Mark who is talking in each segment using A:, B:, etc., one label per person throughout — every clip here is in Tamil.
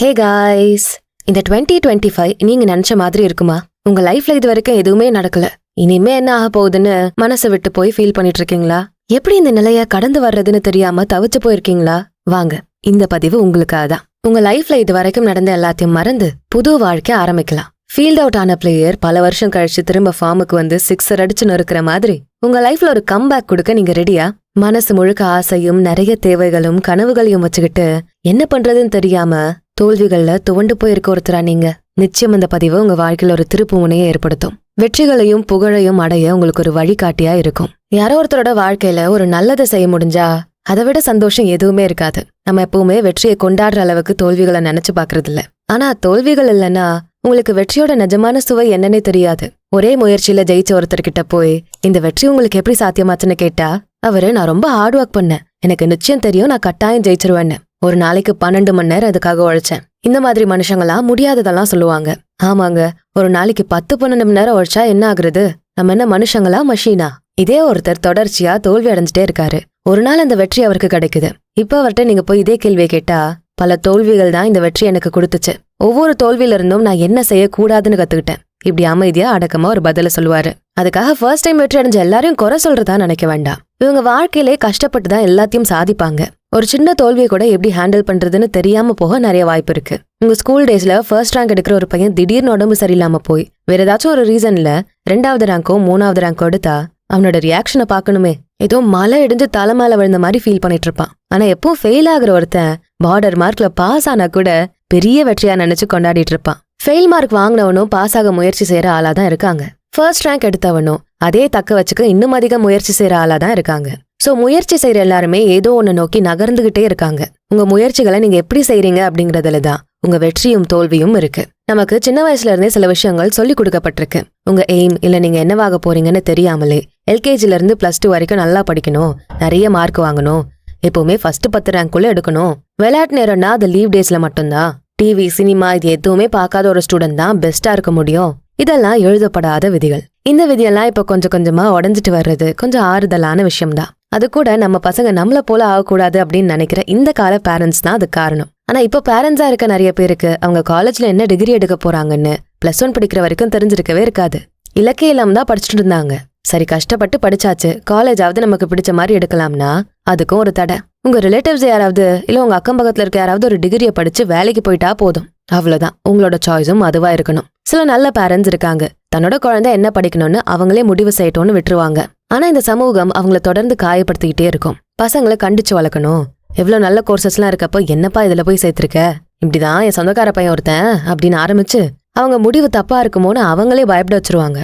A: ஹே காய்ஸ், இந்த 2025 நீங்க நினைச்ச மாதிரி இருக்குமா? உங்க லைஃப்ல இது வரைக்கும் எதுவுமே நடக்கல, இனிமே என்ன ஆக போகுதுன்னு மனசை விட்டு போய் ஃபீல் பண்ணிட்டு இருக்கீங்களா? எப்படி இந்த நிலைய கடந்து வர்றதுன்னு தெரியாம தவிச்சு போயிருக்கீங்களா? வாங்க, இந்த பதிவு உங்களுக்காக தான். உங்க லைஃப்ல இது வரைக்கும் நடந்த எல்லாத்தையும் மறந்து புது வாழ்க்கை ஆரம்பிக்கலாம். ஃபீல்ட் அவுட் ஆன பிளேயர் பல வருஷம் கழிச்சு திரும்ப ஃபார்முக்கு வந்து சிக்ஸர் அடிச்சு நொறுக்கிற மாதிரி உங்க லைஃப்ல ஒரு கம்பேக் கொடுக்க நீங்க ரெடியா? மனசு முழுக்க ஆசையும் நிறைய தேவைகளும் கனவுகளையும் வச்சுக்கிட்டு என்ன பண்றதுன்னு தெரியாம தோல்விகள்ல துவண்டு போயிருக்க ஒருத்தரா நீங்க? நிச்சயம் இந்த பதிவு உங்க வாழ்க்கையில ஒரு திருப்பு முனையை ஏற்படுத்தும். வெற்றிகளையும் புகழையும் அடைய உங்களுக்கு ஒரு வழிகாட்டியா இருக்கும். யாரோ ஒருத்தரோட வாழ்க்கையில ஒரு நல்லதை செய்ய முடிஞ்சா அதை விட சந்தோஷம் எதுவுமே இருக்காது. நம்ம எப்பவுமே வெற்றியை கொண்டாடுற அளவுக்கு தோல்விகளை நினைச்சு பாக்குறது இல்ல. ஆனா தோல்விகள் இல்லைன்னா உங்களுக்கு வெற்றியோட நிஜமான சுவை என்னன்னே தெரியாது. ஒரே முயற்சியில ஜெயிச்ச ஒருத்தர்கிட்ட போய் இந்த வெற்றி உங்களுக்கு எப்படி சாத்தியமாச்சுன்னு கேட்டா அவரு, நான் ரொம்ப ஹார்ட் ஒர்க் பண்ணேன், எனக்கு நிச்சயம் தெரியும், நான் கட்டாயம் ஜெயிச்சிருவேன்னு. ஒரு நாளைக்கு 12 மணி நேரம் அதுக்காக உழைச்சேன். இந்த மாதிரி மனுஷங்களாம் முடியாததெல்லாம் சொல்லுவாங்க. ஆமாங்க, ஒரு நாளைக்கு 10-12 மணி நேரம் உழைச்சா என்ன ஆகுறது? நம்ம என்ன மனுஷங்களா, மஷீனா? இதே ஒருத்தர் தொடர்ச்சியா தோல்வி அடைஞ்சிட்டே இருக்காரு. ஒரு நாள் அந்த வெற்றி அவருக்கு கிடைக்குது. இப்ப அவர்கிட்ட நீங்க போய் இதே கேள்வியை கேட்டா, பல தோல்விகள் தான் இந்த வெற்றி எனக்கு கொடுத்துச்சு, ஒவ்வொரு தோல்வியில இருந்தும் நான் என்ன செய்யக்கூடாதுன்னு கத்துக்கிட்டேன், இப்படி அமைதியா அடக்கமா ஒரு பதில சொல்லுவாரு. அதுக்காக ஃபர்ஸ்ட் டைம் வெற்றி அடைஞ்ச எல்லாரையும் குறை சொல்றதா நினைக்க வேண்டாம். இவங்க வாழ்க்கையிலே கஷ்டப்பட்டு தான் எல்லாத்தையும் சாதிப்பாங்க. ஒரு சின்ன தோல்வியை கூட எப்படி ஹேண்டில் பண்றதுன்னு தெரியாம போக நிறைய வாய்ப்பு இருக்கு. உங்க ஸ்கூல் டேஸ்ல ஃபர்ஸ்ட் ரேங்க் எடுக்கிற ஒரு பையன் திடீர்னு உடம்பு சரியில்லாம போய் வேற ஏதாச்சும் ஒரு ரீசன்ல 2வது ரேங்கோ 3வது ரேங்கோ எடுத்தா அவனோட ரியாக்ஷனை பாக்கணுமே. ஏதோ மலை இடிஞ்சு தலை மேல விழுந்த மாதிரி ஃபீல் பண்ணிட்டு இருப்பான். ஆனா எப்பவும் ஃபெயில் ஆகுற ஒருத்தன் பார்டர் மார்க்ல பாஸ் ஆனா கூட பெரிய வெற்றியா நினைச்சு கொண்டாடிட்டு இருப்பான். ஃபெயில் மார்க் வாங்கினவனும் பாஸ் ஆக முயற்சி செய்யற ஆளா தான் இருக்காங்க. ஃபர்ஸ்ட் ரேங்க் எடுத்தவனும் அதே தக்க வச்சுக்க இன்னும் அதிக முயற்சி செய்யற ஆளா தான் இருக்காங்க. சோ முயற்சி செய்யற எல்லாருமே ஏதோ ஒண்ணு நோக்கி நகர்ந்துகிட்டே இருக்காங்க. உங்க முயற்சிகளை நீங்க எப்படி செய்றீங்க அப்படிங்கறதுலதான் உங்க வெற்றியும் தோல்வியும் இருக்கு. நமக்கு சின்ன வயசுல இருந்தே சில விஷயங்கள் சொல்லி கொடுக்கப்பட்டிருக்கு. உங்க எய்ம் இல்ல நீங்க என்னவாக போறீங்கன்னு தெரியாமலே எல்கேஜில இருந்து +2 வரைக்கும் நல்லா படிக்கணும், நிறைய மார்க் வாங்கணும், எப்பவுமே ஃபர்ஸ்ட் 10 ரேங்க்குள்ள எடுக்கணும், விளையாட்டு நேரம்னா அது லீவ் டேஸ்ல மட்டும்தான், டிவி சினிமா இது எதுவுமே பார்க்காத ஒரு ஸ்டூடெண்ட் தான் பெஸ்டா இருக்க முடியும். இதெல்லாம் எழுதப்படாத விதிகள். இந்த விதியெல்லாம் இப்ப கொஞ்சம் கொஞ்சமா உடஞ்சிட்டு வர்றது கொஞ்சம் ஆறுதலான விஷயம்தான். அது கூட நம்ம பசங்க நம்மள போல ஆகக்கூடாது அப்படின்னு நினைக்கிற இந்த கால பேரண்ட்ஸ் தான் அது காரணம். ஆனா இப்ப பேரண்ட்ஸா இருக்க நிறைய பேருக்கு அவங்க காலேஜ்ல என்ன டிகிரி எடுக்க போறாங்கன்னு +1 படிக்கிற வரைக்கும் தெரிஞ்சிருக்கவே இருக்காது. இலக்கிய இல்லாம தான் படிச்சுட்டு இருந்தாங்க. சரி, கஷ்டப்பட்டு படிச்சாச்சு, காலேஜாவது நமக்கு பிடிச்ச மாதிரி எடுக்கலாம்னா அதுக்கும் ஒரு தடை. உங்க ரிலேட்டிவ்ஸ் யாராவது இல்ல உங்க அக்கம் பக்கத்துல இருக்க யாராவது ஒரு டிகிரியை படிச்சு வேலைக்கு போயிட்டா போதும், அவ்வளவுதான், உங்களோட சாய்ஸும் அதுவா இருக்கணும். சில நல்ல பேரண்ட்ஸ் இருக்காங்க, தன்னோட குழந்தை என்ன படிக்கணும்னு அவங்களே முடிவு செய்யட்டும்னு விட்டுருவாங்க. ஆனா இந்த சமூகம் அவங்கள தொடர்ந்து காயப்படுத்திக்கிட்டே இருக்கும். பசங்களை கண்டிச்சு வளர்க்கணும், எவ்வளவு நல்ல கோர்சஸ்லாம் இருக்கப்போ என்னப்பா இதுல போய் சேர்த்திருக்க, இப்படிதான் என் சொந்தக்கார பையன் ஒருத்தன் அப்படின்னு ஆரம்பிச்சு அவங்க முடிவு தப்பா இருக்குமோன்னு அவங்களே பயப்பட வச்சிருவாங்க.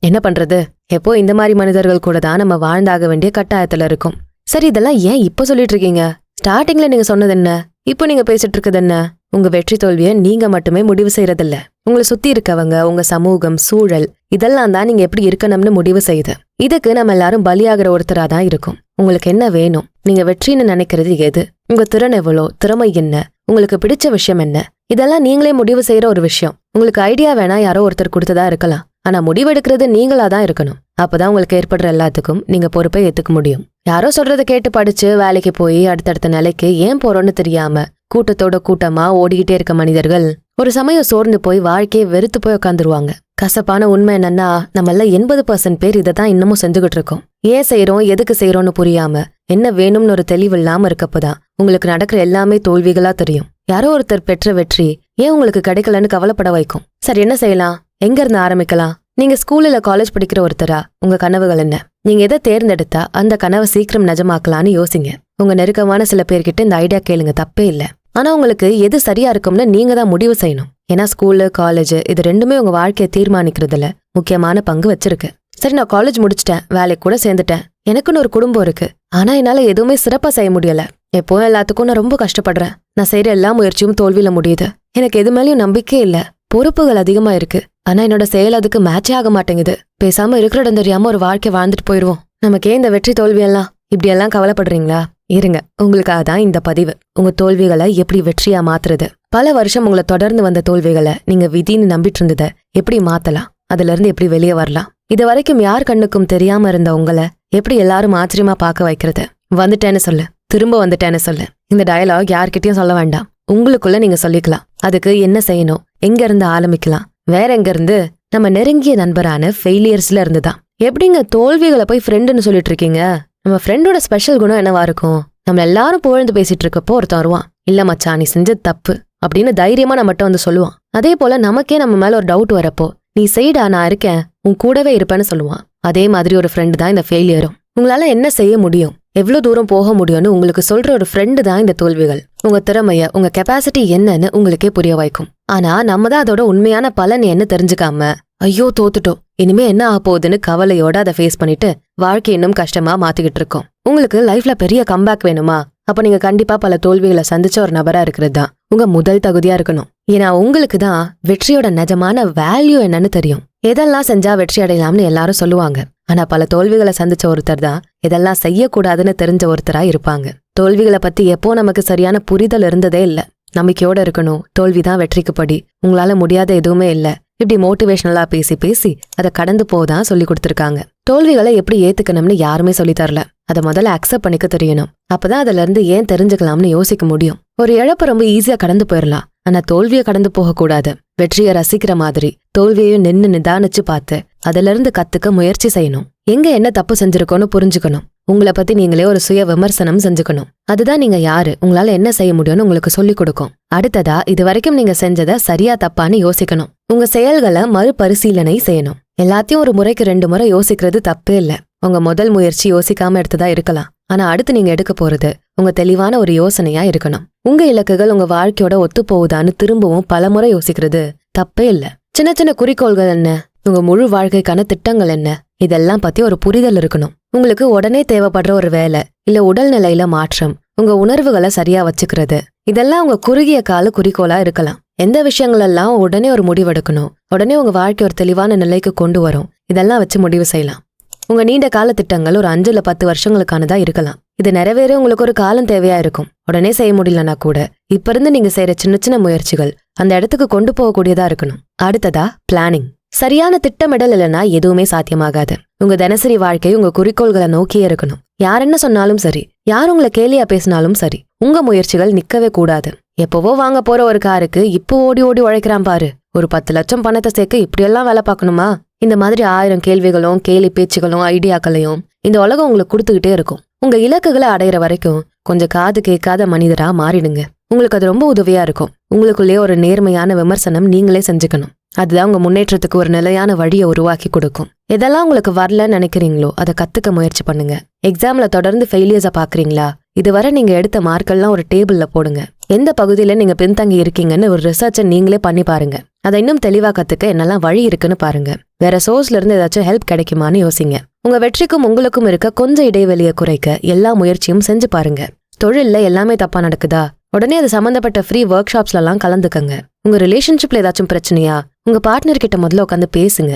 A: என்ன பண்றது, எப்போ இந்த மாதிரி மனிதர்கள் கூட தான் நம்ம வாழ்ந்தாக வேண்டிய கட்டாயத்துல இருக்கும். சரி, இதெல்லாம் ஏன் இப்ப சொல்லிட்டு இருக்கீங்க? ஸ்டார்டிங்ல நீங்க சொன்னது என்ன, இப்போ நீங்க பேசிட்டு இருக்குது என்ன? உங்க வெற்றி தோல்வியை நீங்க மட்டுமே முடிவு செய்யறதில்ல, உங்களை சுத்தி இருக்கவங்க, உங்க சமூகம், சூழல் இதெல்லாம் தான் நீங்க எப்படி இருக்கணும்னு முடிவு செய்யுது. இதுக்கு நம்ம எல்லாரும் பலியாகிற ஒருத்தரா தான் இருக்கும். உங்களுக்கு என்ன வேணும், நீங்க வெற்றின்னு நினைக்கிறது எது, உங்க திறன் எவ்வளோ, திறமை என்ன, உங்களுக்கு பிடிச்ச விஷயம் என்ன, இதெல்லாம் நீங்களே முடிவு செய்யற ஒரு விஷயம். உங்களுக்கு ஐடியா வேணா யாரோ ஒருத்தர் கொடுத்ததா இருக்கலாம், ஆனா முடிவெடுக்கிறது நீங்களா தான் இருக்கணும். அப்பதான் உங்களுக்கு ஏற்படுற எல்லாத்துக்கும் நீங்க பொறுப்பை ஏத்துக்க முடியும். யாரோ சொல்றதை கேட்டு படிச்சு வேலைக்கு போய் அடுத்தடுத்த நிலைக்கு ஏன் போறோம்னு தெரியாம கூட்டத்தோட கூட்டமா ஓடிக்கிட்டே இருக்க மனிதர்கள் ஒரு சமயம் சோர்ந்து போய் வாழ்க்கையை வெறுத்து போய் உட்காந்துருவாங்க. கசப்பான உண்மை என்னன்னா, நம்மள 80% பேர் இதை தான் இன்னமும் செஞ்சுகிட்டு இருக்கோம். ஏன் செய்யறோம், எதுக்கு செய்யறோம்னு புரியாம என்ன வேணும்னு ஒரு தெளிவு இல்லாம இருக்கப்பதான் உங்களுக்கு நடக்கிற எல்லாமே தோல்விகளா தெரியும். யாரோ ஒருத்தர் பெற்ற வெற்றி ஏன் உங்களுக்கு கிடைக்கலன்னு கவலைப்பட வைக்கும். சரி, என்ன செய்யலாம், எங்க இருந்து ஆரம்பிக்கலாம்? நீங்க ஸ்கூல் இல்ல காலேஜ் படிக்கிற ஒருத்தரா உங்க கனவுகள் என்ன? நீங்க எதை தேர்ந்தெடுத்தா அந்த கனவை சீக்கிரம் நிஜமாக்கலான்னு யோசிங்க. உங்க நெருக்கமான சில பேர்கிட்ட இந்த ஐடியா கேளுங்க, தப்பே இல்ல. ஆனா உங்களுக்கு எது சரியா இருக்கும்னு நீங்க தான் முடிவு செய்யணும். ஏன்னா ஸ்கூலு காலேஜ் இது ரெண்டுமே உங்க வாழ்க்கையை தீர்மானிக்கிறதுல முக்கியமான பங்கு வச்சிருக்கு. சரி, நான் காலேஜ் முடிச்சிட்டேன், வேலைக்கு கூட சேர்ந்துட்டேன், எனக்குன்னு ஒரு குடும்பம் இருக்கு, ஆனா என்னால எதுவுமே சிறப்பா செய்ய முடியல, எப்பவும் எல்லாத்துக்கும் நான் ரொம்ப கஷ்டப்படுறேன், நான் செய்யற எல்லா முயற்சியும் தோல்வியில முடியுது, எனக்கு எது மேலயும் நம்பிக்கை இல்ல, பொறுப்புகள் அதிகமா இருக்கு, ஆனா என்னோட செயல் அதுக்கு மேட்சே ஆக மாட்டேங்குது, பேசாம இருக்கிற இடம் தெரியாம ஒரு வாழ்க்கை வாழ்ந்துட்டு போயிருவோம், நமக்கே இந்த வெற்றி தோல்வியெல்லாம், இப்படியெல்லாம் கவலைப்படுறீங்களா? இருங்க, உங்களுக்காக தான் இந்த பதிவு. உங்க தோல்விகளை எப்படி வெற்றியா மாத்துறது, பல வருஷம் உங்களை தொடர்ந்து வந்த தோல்விகளை நீங்க விதின்னு நம்பிட்டு இருந்ததை எப்படி மாத்தலாம், அதுல இருந்து எப்படி வெளியே வரலாம், இது வரைக்கும் யார் கண்ணுக்கும் தெரியாம இருந்த உங்களை எப்படி எல்லாரும் ஆச்சரியமா பார்க்க வைக்கிறது. வந்துட்டேன்னு சொல்லு, திரும்ப வந்துட்டேன்னு சொல்லு. இந்த டயலாக் யார்கிட்டயும் சொல்ல வேண்டாம். உங்களுக்குள்ள நீங்க சொல்லிக்கலாம். அதுக்கு என்ன செய்யணும், எங்க இருந்து ஆரம்பிக்கலாம், வேற எங்க இருந்து? நம்ம நெருங்கிய நண்பரான ஃபெயிலியர்ஸ்ல இருந்துதான். எப்படிங்க தோல்விகளை போய் ஃப்ரெண்டுன்னு சொல்லிட்டு இருக்கீங்க? நம்ம ஃப்ரெண்டோட ஸ்பெஷல் குணம் என்னவா இருக்கும்? நம்ம எல்லாரும் புகழ்ந்து பேசிட்டு இருக்கப்போ ஒருத்தன் வருவான், இல்ல மச்சான் நீ செஞ்சது தப்பு அப்படின்னு தைரியமா நம்மகிட்ட வந்து சொல்லுவான். அதே போல நமக்கே நம்ம மேல ஒரு டவுட் வரப்போ, நீ செய்டா நான் இருக்கேன் உன் கூடவே இருப்பேன்னு சொல்லுவான். அதே மாதிரி ஒரு ஃப்ரெண்டு தான் இந்த ஃபெயிலியரும். உங்களால என்ன செய்ய முடியும், எவ்வளவு தூரம் போக முடியும்னு உங்களுக்கு சொல்ற ஒரு ஃப்ரெண்டு தான் இந்த தோல்விகள். உங்க திறமைய, உங்க கெப்பாசிட்டி என்னன்னு உங்களுக்கே புரிய வைக்கும். ஆனா நம்ம தான் அதோட உண்மையான பலன் என்ன தெரிஞ்சுக்காம, ஐயோ தோத்துட்டோம் இனிமே என்ன ஆக போகுதுன்னு கவலையோட அதை ஃபேஸ் பண்ணிட்டு வாழ்க்கை இன்னும் கஷ்டமா மாத்திக்கிட்டு இருக்கோம். உங்களுக்கு லைஃப்ல பெரிய கம்பேக் வேணுமா? அப்ப நீங்க கண்டிப்பா பல தோல்விகளை சந்திச்ச ஒரு நபரா இருக்கிறது தான் உங்க முதல் தகுதியா இருக்கணும். ஏன்னா உங்களுக்கு தான் வெற்றியோட நிஜமான வேல்யூ என்னன்னு தெரியும். எதெல்லாம் செஞ்சா வெற்றி அடையலாம்னு எல்லாரும் சொல்லுவாங்க. ஆனா பல தோல்விகளை சந்திச்ச ஒருத்தர் தான் எதெல்லாம் செய்யக்கூடாதுன்னு தெரிஞ்ச ஒருத்தரா இருப்பாங்க. தோல்விகளை பத்தி எப்போ நமக்கு சரியான புரிதல் இருந்ததே இல்ல. நம்பிக்கையோட இருக்கணும், தோல்விதான் வெற்றிக்கு படி, உங்களால முடியாத எதுவுமே இல்ல, இப்படி மோட்டிவேஷனலா பேசி பேசி அதை கடந்து போதான் சொல்லி கொடுத்திருக்காங்க. தோல்விகளை எப்படி ஏத்துக்கணும்னு யாருமே சொல்லி தரல. அதை முதல்ல அக்செப்ட் பண்ணிக்க தெரியணும். அப்பதான் அதுல இருந்து ஏன் தெரிஞ்சுக்கலாம்னு யோசிக்க முடியும். ஒரு இழப்ப ரொம்ப ஈஸியா கடந்து போயிடலாம், ஆனா தோல்வியை கடந்து போக கூடாது. வெற்றியை ரசிக்கிற மாதிரி தோல்வியையும் நின்னு நிதானிச்சு பார்த்து அதுல இருந்து கத்துக்க முயற்சி செய்யணும். எங்க என்ன தப்பு செஞ்சிருக்கோன்னு புரிஞ்சுக்கணும். உங்களை பத்தி நீங்களே ஒரு சுய விமர்சனம் செஞ்சுக்கணும். அதுதான் நீங்க யாரு, உங்களால என்ன செய்ய முடியும்னு உங்களுக்கு சொல்லி கொடுக்கும். அடுத்ததா இது வரைக்கும் நீங்க செஞ்சதை சரியா தப்பான்னு யோசிக்கணும். உங்க செயல்களை மறுபரிசீலனை செய்யணும். எல்லாத்தையும் ஒரு முறைக்கு 2 முறை யோசிக்கிறது தப்பே இல்ல. உங்க முதல் முயற்சி யோசிக்காம எடுத்ததா இருக்கலாம், ஆனா அடுத்து நீங்க எடுக்க போறது உங்க தெளிவான ஒரு யோசனையா இருக்கணும். உங்க இலக்குகள் உங்க வாழ்க்கையோட ஒத்து போகுதான்னு திரும்பவும் பலமுறை யோசிக்கிறது தப்பே இல்ல. சின்ன சின்ன குறிக்கோள்கள் என்ன, உங்க முழு வாழ்க்கைக்கான திட்டங்கள் என்ன, இதெல்லாம் பத்தி ஒரு புரிதல் இருக்கணும். உங்களுக்கு உடனே தேவைப்படுற ஒரு வேலை, இல்ல உடல்நிலையில மாற்றம், உங்க உணர்வுகளை சரியா வச்சுக்கிறது, இதெல்லாம் உங்க குறுகிய கால குறிக்கோளா இருக்கலாம். எந்த விஷயங்கள் எல்லாம் உடனே ஒரு முடிவெடுக்கணும், உடனே உங்க வாழ்க்கை ஒரு தெளிவான நிலைக்கு கொண்டு வரும், இதெல்லாம் வச்சு முடிவு செய்யலாம். உங்க நீண்ட கால திட்டங்கள் ஒரு 5 இல்ல 10 வருஷங்களுக்கானதா இருக்கலாம். இது நிறைவேற உங்களுக்கு ஒரு காலம் தேவையா இருக்கும். உடனே செய்ய முடியலன்னா கூட இப்ப இருந்து நீங்க செய்யற சின்ன சின்ன முயற்சிகள் அந்த இடத்துக்கு கொண்டு போகக்கூடியதா இருக்கணும். அடுத்ததா பிளானிங். சரியான திட்டமிடல் இல்லைன்னா எதுவுமே சாத்தியமாகாது. உங்க தினசரி வாழ்க்கை உங்க குறிக்கோள்களை நோக்கியே இருக்கணும். யார் என்ன சொன்னாலும் சரி, யார் உங்களை கேலியா பேசினாலும் சரி, உங்க முயற்சிகள் நிக்கவே கூடாது. எப்பவோ வாங்க போற ஒரு காருக்கு இப்போ ஓடி ஓடி உழைக்கிறான் பாரு, ஒரு 10 லட்சம் பணத்தை சேர்க்க இப்படியெல்லாம் வேலை பார்க்கணுமா? இந்த மாதிரி 1000 கேள்விகளும் கேலி பேச்சுகளும் ஐடியாக்களையும் இந்த உலகம் உங்களுக்கு கொடுத்துக்கிட்டே இருக்கும். உங்க இலக்குகளை அடையிற வரைக்கும் கொஞ்சம் காது கேட்காத மனிதரா மாறிடுங்க. உங்களுக்கு அது ரொம்ப உதவியா இருக்கும். உங்களுக்குள்ளே ஒரு நேர்மையான விமர்சனம் நீங்களே செஞ்சுக்கணும். அதுதான் உங்க முன்னேற்றத்துக்கு ஒரு நிலையான வழியை உருவாக்கி கொடுக்கும். எதெல்லாம் உங்களுக்கு வரலன்னு நினைக்கிறீங்களோ அதை கத்துக்க முயற்சி பண்ணுங்க. எக்ஸாம்ல தொடர்ந்து ஃபெயிலியர்ஸை பாக்குறீங்களா? இதுவரை நீங்க எடுத்த மார்க்கெல்லாம் ஒரு டேபிள்ல போடுங்க. எந்த பகுதியில நீங்க பின்தங்கி இருக்கீங்கன்னு ஒரு ரிசர்ச்சை நீங்களே பண்ணி பாருங்க. அதை இன்னும் தெளிவா கத்துக்க என்னெல்லாம் வழி இருக்குன்னு பாருங்க. வேற சோர்ஸ்ல இருந்து ஏதாச்சும் ஹெல்ப் கிடைக்குமான்னு யோசிங்க. உங்க வெற்றிக்கும் உங்களுக்கும் இருக்க கொஞ்சம் இடைவெளியை குறைக்க எல்லா முயற்சியும் செஞ்சு பாருங்க. தொழில்ல எல்லாமே தப்பா நடக்குதா? உடனே அது சம்பந்தப்பட்ட ஃப்ரீ ஒர்க் ஷாப்ஸ்ல எல்லாம் கலந்துக்கங்க. உங்க ரிலேஷன்ஷிப்ல ஏதாச்சும் பிரச்சனையா? உங்க பார்ட்னர் கிட்ட முதல்ல உட்காந்து பேசுங்க.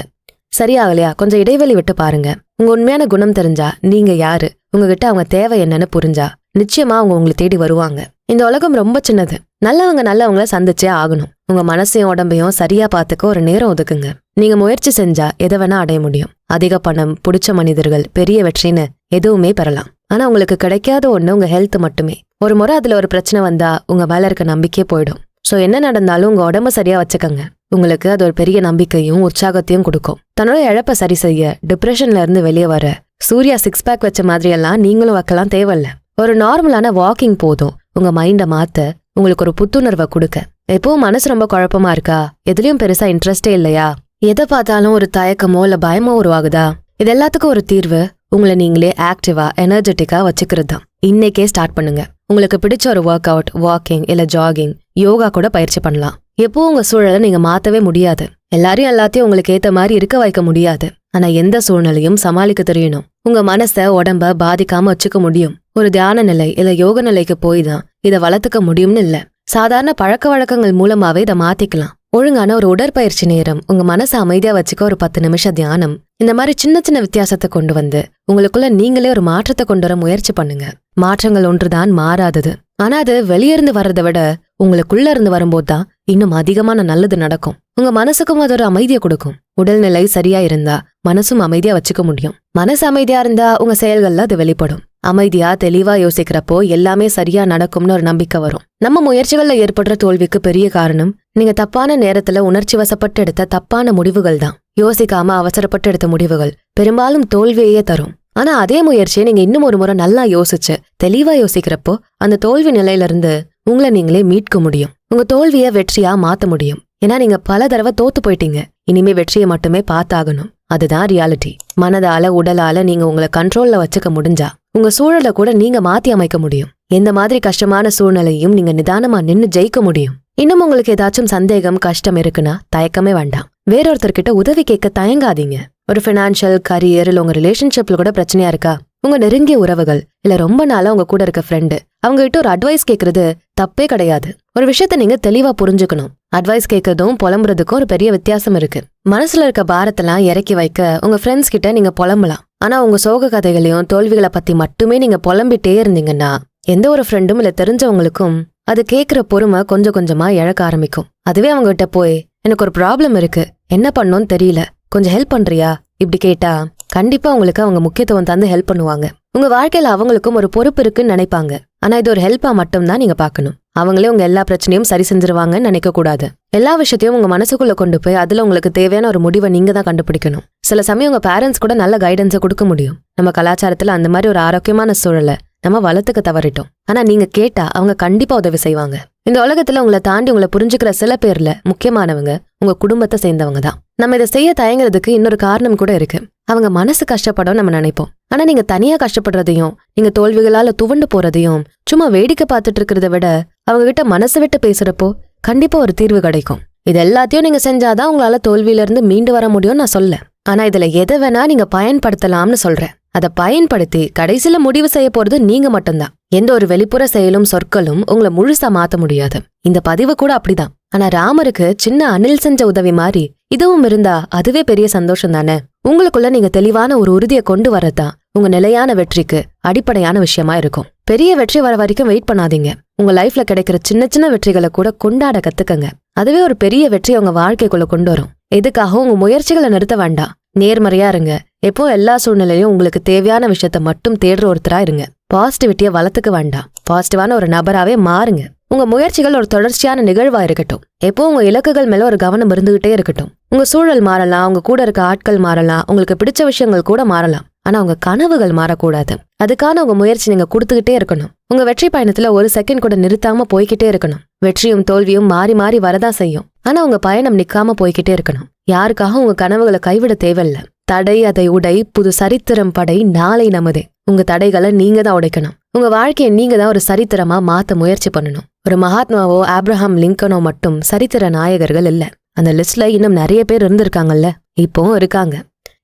A: சரியாகலையா? கொஞ்சம் இடைவெளி விட்டு பாருங்க. உங்க உண்மையான குணம் தெரிஞ்சா, நீங்க யாரு, உங்ககிட்ட அவங்க தேவை என்னன்னு புரிஞ்சா நிச்சயமா அவங்க உங்களை தேடி வருவாங்க. இந்த உலகம் ரொம்ப சின்னது. நல்லவங்கள சந்திச்சே ஆகணும். உங்க மனசையும் உடம்பையும் சரியா பாத்துக்க ஒரு நேரம் ஒதுக்குங்க. நீங்க முயற்சி செஞ்சா எதை வேணா அடைய முடியும். அதிக பணம், பிடிச்ச மனிதர்கள், பெரிய வெற்றின்னு எதுவுமே பெறலாம். ஆனா உங்களுக்கு கிடைக்காத ஒண்ணு உங்க ஹெல்த் மட்டுமே. ஒரு முறை அதுல ஒரு பிரச்சனை வந்தா உங்க மேல இருக்க நம்பிக்கையே போயிடும். சோ என்ன நடந்தாலும் உங்க உடம்ப சரியா வச்சுக்கங்க. உங்களுக்கு அது ஒரு பெரிய நம்பிக்கையும் உற்சாகத்தையும் கொடுக்கும். தன்னோட இழப்ப சரி செய்ய, டிப்ரெஷன்ல இருந்து வெளியே வர சூர்யா 6 பேக் வச்ச மாதிரி எல்லாம் நீங்களும் வைக்கலாம் தேவையில்ல. ஒரு நார்மலான வாக்கிங் போதும் உங்க மைண்ட மாத்த, உங்களுக்கு ஒரு புத்துணர்வை கொடுக்க. எப்பவும் மனசு ரொம்ப குழப்பமா இருக்கா? எதுலயும் பெருசா இன்ட்ரெஸ்டே இல்லையா? எதை பார்த்தாலும் ஒரு தயக்கமோ இல்ல பயமோ உருவாகுதா? இது எல்லாத்துக்கும் ஒரு தீர்வு உங்களை நீங்களே ஆக்டிவா, எனர்ஜெட்டிக்கா வச்சுக்கிறது தான். இன்னைக்கே ஸ்டார்ட் பண்ணுங்க. உங்களுக்கு பிடிச்ச ஒரு ஒர்க் அவுட், வாக்கிங் இல்ல ஜாகிங், யோகா கூட பயிற்சி பண்ணலாம். எப்பவும் உங்க சூழலை நீங்க மாத்தவே முடியாது. எல்லாத்தையும் உங்களுக்கு ஏத்த மாதிரி இருக்க வைக்க முடியாது. ஆனா எந்த சூழ்நிலையும் சமாளிக்க தெரியணும். உங்க மனச, உடம்ப பாதிக்காம வச்சுக்க முடியும். ஒரு தியான நிலை இல்ல யோக நிலைக்கு போய் தான் இதை வளர்த்துக்க முடியும்னு இல்ல. சாதாரண பழக்க வழக்கங்கள் மூலமாவே இதை மாத்திக்கலாம். ஒழுங்கான ஒரு உடற்பயிற்சி நேரம், உங்க மனசை அமைதியா வச்சுக்க ஒரு 10 நிமிஷம் தியானம், இந்த மாதிரி சின்ன சின்ன வித்தியாசத்தை கொண்டு வந்து உங்களுக்குள்ள நீங்களே ஒரு மாற்றத்தை கொண்டு வர முயற்சி பண்ணுங்க. மாற்றங்கள் ஒன்றுதான் மாறாதது. ஆனா அது வெளியிருந்து வர்றதை விட உங்களுக்குள்ள இருந்து வரும்போது தான் இன்னும் அதிகமான நல்லது நடக்கும். உங்க மனசுக்கும் அது ஒரு அமைதியை கொடுக்கும். உடல்நிலை சரியா இருந்தா மனசும் அமைதியா வச்சுக்க முடியும். மனசு அமைதியா இருந்தா உங்க செயல்கள்ல அது வெளிப்படும். அமைதியா தெளிவா யோசிக்கிறப்போ எல்லாமே சரியா நடக்கும்னு ஒரு நம்பிக்கை வரும். நம்ம முயற்சிகள்ல ஏற்படுற தோல்விக்கு பெரிய காரணம் நீங்க தப்பான நேரத்துல உணர்ச்சி வசப்பட்டு எடுத்த தப்பான முடிவுகள் தான். யோசிக்காம அவசரப்பட்டு எடுத்த முடிவுகள் பெரும்பாலும் தோல்வியையே தரும். ஆனா அதே முயற்சியை நீங்க இன்னும் ஒரு முறை நல்லா யோசிச்சு தெளிவா யோசிக்கிறப்போ அந்த தோல்வி நிலையில இருந்து உங்களை நீங்களே மீட்க முடியும். உங்க தோல்விய வெற்றியா மாத்த முடியும். ஏன்னா நீங்க பல தடவை தோத்து போயிட்டீங்க. இனிமே வெற்றியை மட்டுமே பார்த்தாகணும். அதுதான் ரியாலிட்டி. மனதால உடலால நீங்க உங்களை கண்ட்ரோல்ல வச்சுக்க முடிஞ்சா உங்க சூழலை கூட நீங்க மாத்தி அமைக்க முடியும். எந்த மாதிரி கஷ்டமான சூழ்நிலையும் நீங்க நிதானமா நின்னு ஜெயிக்க முடியும். இன்னும் உங்களுக்கு ஏதாச்சும் சந்தேகம் கஷ்டம் இருக்குன்னா தயக்கமே வேண்டாம். வேறொருத்தர்கிட்ட உதவி கேட்க தயங்காதீங்க. ஒரு பினான்சியல் கரியர் இல்ல உங்க ரிலேஷன்ஷிப்ல கூட பிரச்சனையா இருக்கா, உங்க நெருங்கிய உறவுகள் இல்ல ரொம்ப நாளா உங்க கூட இருக்க ஃப்ரெண்டு அவங்க கிட்ட ஒரு அட்வைஸ் கேட்கறது தப்பே கிடையாது. ஒரு விஷயத்த நீங்க தெளிவா புரிஞ்சுக்கணும். அட்வைஸ் கேட்கறதும் புலம்புறதுக்கும் ஒரு பெரிய வித்தியாசம் இருக்கு. மனசுல இருக்க பாரத்தெல்லாம் இறக்கி வைக்க உங்க ஃப்ரெண்ட்ஸ் கிட்ட நீங்க புலம்பலாம். ஆனா உங்க சோக கதைகளையும் தோல்விகளை பத்தி மட்டுமே நீங்க புலம்பிட்டே இருந்தீங்கன்னா எந்த ஒரு ஃப்ரெண்டும் இல்ல தெரிஞ்சவங்களுக்கும் அது கேட்கிற பொறுமை கொஞ்சம் கொஞ்சமா இழக்க ஆரம்பிக்கும். அதுவே அவங்க கிட்ட போய் எனக்கு ஒரு ப்ராப்ளம் இருக்கு, என்ன பண்ணோன்னு தெரியல, கொஞ்சம் ஹெல்ப் பண்றியா இப்படி கேட்டா கண்டிப்பா உங்களுக்கு அவங்க முக்கியத்துவம் தந்து ஹெல்ப் பண்ணுவாங்க. உங்க வாழ்க்கையில அவங்களுக்கும் ஒரு பொறுப்பு இருக்குன்னு நினைப்பாங்க. ஆனா இது ஒரு ஹெல்ப்பா மட்டும் தான் நீங்க பாக்கணும். அவங்களே உங்க எல்லா பிரச்சனையும் சரி செஞ்சிருவாங்கன்னு நினைக்க கூடாது. எல்லா விஷயத்தையும் உங்க மனசுக்குள்ள கொண்டு போய் அதுல உங்களுக்கு தேவையான ஒரு முடிவை நீங்க தான் கண்டுபிடிக்கணும். சில சமயம் உங்க பேரண்ட்ஸ் கூட நல்ல கைடன்ஸை கொடுக்க முடியும். நம்ம கலாச்சாரத்துல அந்த மாதிரி ஒரு ஆரோக்கியமான சூழலை நம்ம வளர்த்துக்க தவறிட்டோம். ஆனா நீங்க கேட்டா அவங்க கண்டிப்பா உதவி செய்வாங்க. இந்த உலகத்துல உங்களை தாண்டி உங்களை புரிஞ்சுக்கிற சில பேர்ல முக்கியமானவங்க உங்க குடும்பத்தை சேர்ந்தவங்க தான். நம்ம இதை செய்ய தயங்குறதுக்கு இன்னொரு காரணம் கூட இருக்கு. அவங்க மனசு கஷ்டப்படும் நம்ம நினைப்போம். ஆனா நீங்க தனியா கஷ்டப்படுறதையும் நீங்க தோல்விகளால துவண்டு போறதையும் சும்மா வேடிக்கை பார்த்துட்டு இருக்கிறத விட அவங்க கிட்ட மனசு விட்டு பேசுறப்போ கண்டிப்பா ஒரு தீர்வு கிடைக்கும். இது எல்லாத்தையும் நீங்க செஞ்சாதான் உங்களால தோல்வியில இருந்து மீண்டு வர முடியும்னு நான் சொல்ல. ஆனா இதுல எதை வேணா நீங்க பயன்படுத்தலாம்னு சொல்றேன். அதை பயன்படுத்தி கடைசியில முடிவு செய்ய போறது நீங்க மட்டும்தான். எந்த ஒரு வெளிப்புற செயலும் சொற்களும் உங்களை முழுசா மாத்த முடியாது. இந்த பதிவு கூட அப்படிதான். ஆனா ராமருக்கு சின்ன அணில் செஞ்ச உதவி மாதிரி இதுவும் இருந்தா அதுவே பெரிய சந்தோஷம் தானே. உங்களுக்குள்ள நீங்க தெளிவான ஒரு உறுதியை கொண்டு வரதான் உங்க நிலையான வெற்றிக்கு அடிப்படையான விஷயமா இருக்கும். பெரிய வெற்றி வர வரைக்கும் வெயிட் பண்ணாதீங்க. உங்க லைஃப்ல கிடைக்கிற சின்ன சின்ன வெற்றிகளை கூட கொண்டாட கத்துக்கங்க. அதுவே ஒரு பெரிய வெற்றியை உங்க வாழ்க்கைக்குள்ள கொண்டு வரும். எதுக்காக உங்க முயற்சிகளை நிறுத்த வேண்டாம். நேர்மறையா இருங்க. எப்போ எல்லா சூழ்நிலையும் உங்களுக்கு தேவையான விஷயத்த மட்டும் தேடுற ஒருத்தரா இருங்க. பாசிட்டிவிட்டியை வளர்த்துக்க வேண்டாம். பாசிட்டிவான ஒரு நபராவே மாறுங்க. உங்க முயற்சிகள் ஒரு தொடர்ச்சியான நிகழ்வா இருக்கட்டும். எப்போ உங்க இலக்குகள் மேல ஒரு கவனம் இருந்துகிட்டே இருக்கட்டும். உங்க சூழல் மாறலாம், உங்க கூட இருக்க ஆட்கள் மாறலாம், உங்களுக்கு பிடிச்ச விஷயங்கள் கூட மாறலாம். ஆனா உங்க கனவுகள் மாறக்கூடாது. அதுக்கான உங்க முயற்சி நீங்க கொடுத்துக்கிட்டே இருக்கணும். உங்க வெற்றி பயணத்துல ஒரு செகண்ட் கூட நிறுத்தாம போய்கிட்டே இருக்கணும். வெற்றியும் தோல்வியும் மாறி மாறி வரதா செய்யும். ஆனா உங்க பயணம் நிக்காம போய்கிட்டே இருக்கணும். யாருக்காக உங்க கனவுகளை கைவிட தேவையில்ல. தடை அதை உடை, புது சரித்திரம் படை, நாளை நமதே. உங்க தடைகளை நீங்க தான் உடைக்கணும். உங்க வாழ்க்கையை நீங்க தான் ஒரு சரித்திரமா மாத்த முயற்சி பண்ணணும். ஒரு மகாத்மாவோ ஆப்ரஹாம் லிங்கனோ மட்டும் சரித்திர நாயகர்கள் இல்ல. அந்த லிஸ்ட்ல இன்னும் நிறைய பேர் இருந்திருக்காங்கல்ல, இப்பவும் இருக்காங்க.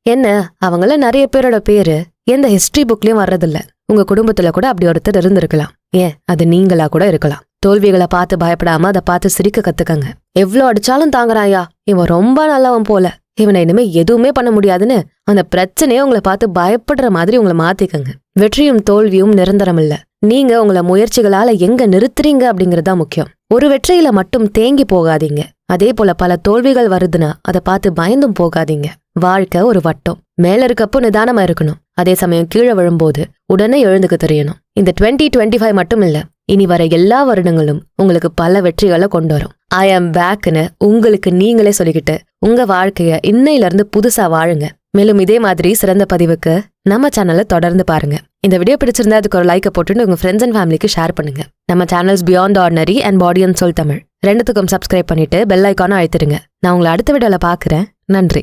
A: என்ன அவங்கள நிறைய பேரோட பேரு எந்த ஹிஸ்டரி புக்லயும் வர்றதில்ல. உங்க குடும்பத்துல கூட அப்படி ஒருத்தர் இருந்திருக்கலாம். ஏன் அது நீங்களா கூட இருக்கலாம். தோல்விகளை பார்த்து பயப்படாம அதை பார்த்து சிரிக்க கத்துக்கங்க. எவ்வளவு அடிச்சாலும் தாங்குறாயா, இவன் ரொம்ப நல்லவன் போல, இவனை இனிமே எதுவுமே பண்ண முடியாதுன்னு அந்த பிரச்சனையை உங்களை பார்த்து பயப்படுற மாதிரி உங்களை மாத்திக்கங்க. வெற்றியும் தோல்வியும் நிரந்தரம் இல்ல. நீங்க உங்களை முயற்சிகளால எங்க நிறுத்துறீங்க அப்படிங்கறதா முக்கியம். ஒரு வெற்றியில மட்டும் தேங்கி போகாதீங்க. அதே போல பல தோல்விகள் வருதுன்னா அதை பார்த்து பயந்தும் போகாதீங்க. வாழ்க்கை ஒரு வட்டம். மேல இருக்கப்போ நிதானமா இருக்கணும். அதே சமயம் கீழே விழும்போது உடனே எழுந்துக்க தெரியணும். இந்த 2025 மட்டும் இல்ல, இனி வர எல்லா வருடங்களும் உங்களுக்கு பல வெற்றிகளை கொண்டு வரும். ஐ ஆம் பேக்னு உங்களுக்கு நீங்களே சொல்லிக்கிட்டு உங்க வாழ்க்கைய இன்னையில இருந்து புதுசா வாழுங்க. மேலும் இதே மாதிரி சிறந்த பதிவுக்கு நம்ம சேனலை தொடர்ந்து பாருங்க. இந்த வீடியோ பிடிச்சிருந்தா அதுக்கு ஒரு லைக்கை போட்டுட்டு உங்க ஃப்ரெண்ட்ஸ் அண்ட் ஃபேமிலிக்கு ஷேர் பண்ணுங்க. நம்ம channels Beyond Ordinary and Body and Soul Tamil ரெண்டுத்துக்கும் சப்ஸ்கிரைப் பண்ணிட்டு பெல் ஐக்கானும் அழுத்திடுங்க. நான் உங்களை அடுத்த வீடியோல பாக்குறேன். நன்றி.